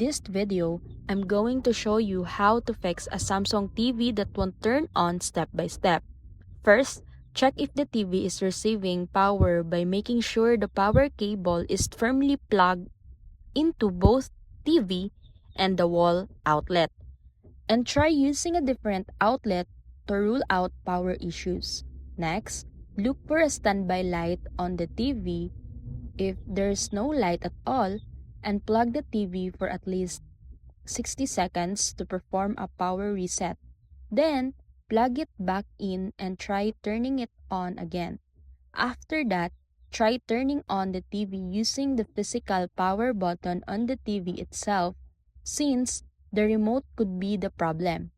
this video, I'm going to show you how to fix a Samsung TV that won't turn on step by step. First, check if the TV is receiving power by making sure the power cable is firmly plugged into both TV and the wall outlet. And try using a different outlet to rule out power issues. Next, look for a standby light on the TV. If there's no light at all, unplug the TV for at least 60 seconds to perform a power reset. Then, plug it back in and try turning it on again. After that, try turning on the TV using the physical power button on the TV itself, since the remote could be the problem.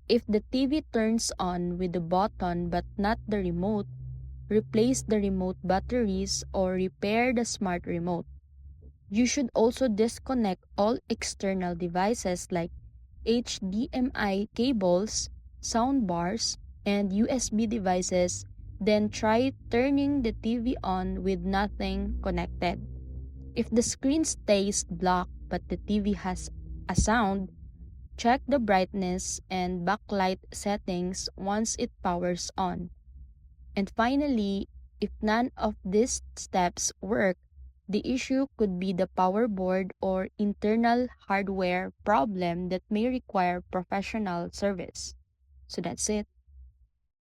If the TV turns on with the button but not the remote, replace the remote batteries or repair the smart remote. You should also disconnect all external devices like HDMI cables, soundbars, and USB devices, then try turning the TV on with nothing connected. If the screen stays black but the TV has a sound, check the brightness and backlight settings once it powers on. And finally, if none of these steps work, the issue could be the power board or internal hardware problem that may require professional service. So that's it.